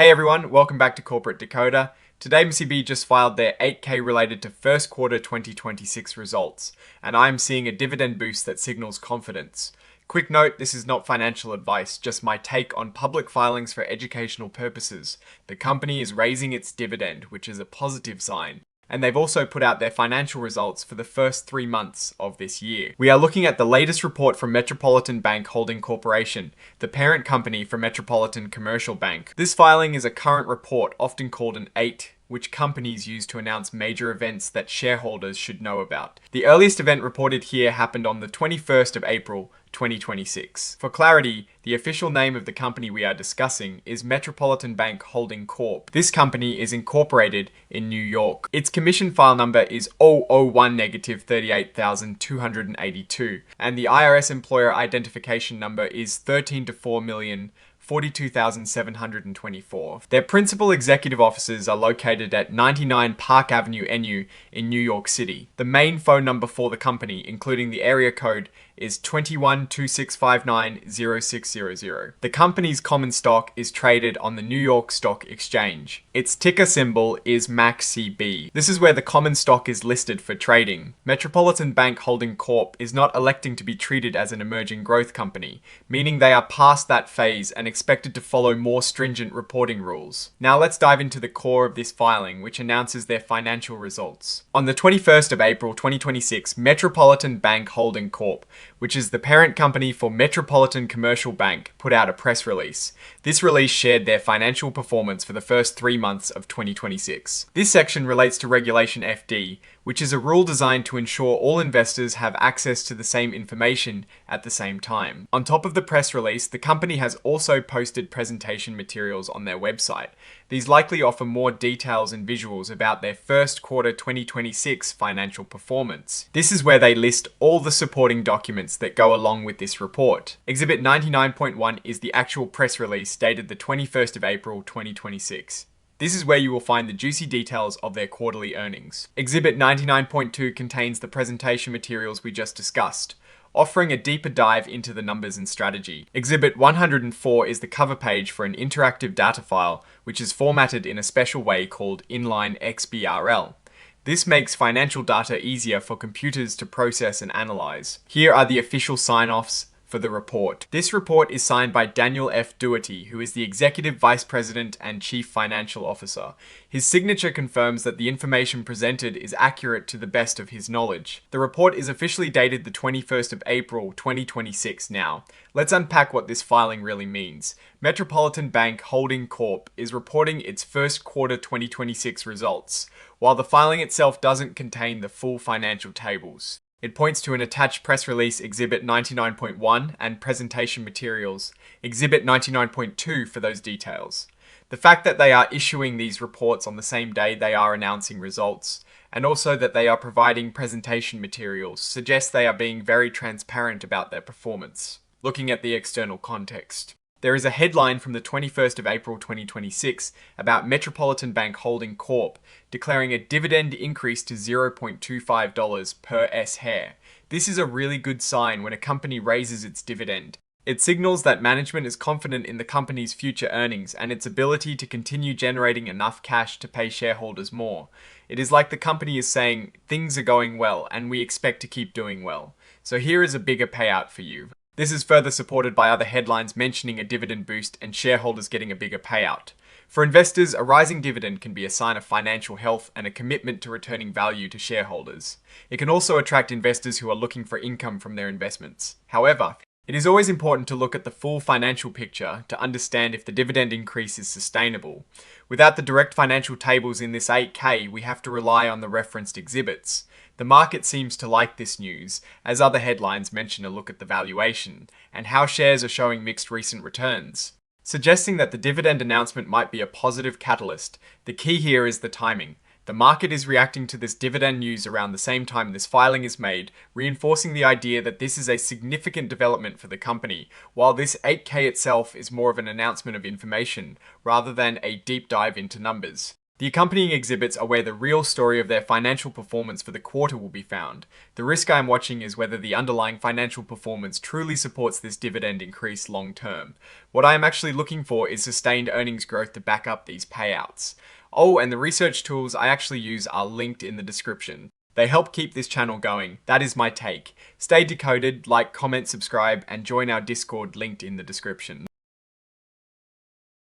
Hey everyone, welcome back to Corporate Decoder. Today MCB just filed their 8K related to first quarter 2026 results, and I'm seeing a dividend boost that signals confidence. Quick note, this is not financial advice, just my take on public filings for educational purposes. The company is raising its dividend, which is a positive sign. And they've also put out their financial results for the first 3 months of this year. We are looking at the latest report from Metropolitan Bank Holding Corporation, the parent company for Metropolitan Commercial Bank. This filing is a current report, often called an 8, which companies use to announce major events that shareholders should know about. The earliest event reported here happened on the 21st of April, 2026. For clarity, the official name of the company we are discussing is Metropolitan Bank Holding Corp. This company is incorporated in New York. Its commission file number is 001-38282, and the IRS Employer Identification number is 13 to 4,042,724. Their principal executive offices are located at 99 Park Avenue, NU in New York City. The main phone number for the company, including the area code, is 21-2659-0600. The company's common stock is traded on the New York Stock Exchange. Its ticker symbol is MCB. This is where the common stock is listed for trading. Metropolitan Bank Holding Corp is not electing to be treated as an emerging growth company, meaning they are past that phase and expected to follow more stringent reporting rules. Now let's dive into the core of this filing, which announces their financial results. On the 21st of April 2026, Metropolitan Bank Holding Corp, which is the parent company for Metropolitan Commercial Bank, put out a press release. This release shared their financial performance for the first 3 months of 2026. This section relates to Regulation FD, which is a rule designed to ensure all investors have access to the same information at the same time. On top of the press release, the company has also posted presentation materials on their website. These likely offer more details and visuals about their first quarter 2026 financial performance. This is where they list all the supporting documents that go along with this report. Exhibit 99.1 is the actual press release dated the 21st of April 2026. This is where you will find the juicy details of their quarterly earnings. Exhibit 99.2 contains the presentation materials we just discussed, offering a deeper dive into the numbers and strategy. Exhibit 104 is the cover page for an interactive data file, which is formatted in a special way called inline XBRL. This makes financial data easier for computers to process and analyze. Here are the official sign-offs for the report. This report is signed by Daniel F. Doherty, who is the Executive Vice President and Chief Financial Officer. His signature confirms that the information presented is accurate to the best of his knowledge. The report is officially dated the 21st of April 2026 now. Let's unpack what this filing really means. Metropolitan Bank Holding Corp is reporting its first quarter 2026 results, while the filing itself doesn't contain the full financial tables. It points to an attached press release Exhibit 99.1 and presentation materials Exhibit 99.2 for those details. The fact that they are issuing these reports on the same day they are announcing results, and also that they are providing presentation materials, suggests they are being very transparent about their performance. Looking at the external context, there is a headline from the 21st of April 2026 about Metropolitan Bank Holding Corp declaring a dividend increase to $0.25 per S-share. This is a really good sign when a company raises its dividend. It signals that management is confident in the company's future earnings and its ability to continue generating enough cash to pay shareholders more. It is like the company is saying, things are going well and we expect to keep doing well. So here is a bigger payout for you. This is further supported by other headlines mentioning a dividend boost and shareholders getting a bigger payout. For investors, a rising dividend can be a sign of financial health and a commitment to returning value to shareholders. It can also attract investors who are looking for income from their investments. However, it is always important to look at the full financial picture to understand if the dividend increase is sustainable. Without the direct financial tables in this 8K, we have to rely on the referenced exhibits. The market seems to like this news, as other headlines mention a look at the valuation and how shares are showing mixed recent returns, suggesting that the dividend announcement might be a positive catalyst. The key here is the timing. The market is reacting to this dividend news around the same time this filing is made, reinforcing the idea that this is a significant development for the company, while this 8K itself is more of an announcement of information rather than a deep dive into numbers. The accompanying exhibits are where the real story of their financial performance for the quarter will be found. The risk I am watching is whether the underlying financial performance truly supports this dividend increase long term. What I am actually looking for is sustained earnings growth to back up these payouts. Oh, and the research tools I actually use are linked in the description. They help keep this channel going. That is my take. Stay decoded, like, comment, subscribe, and join our Discord linked in the description.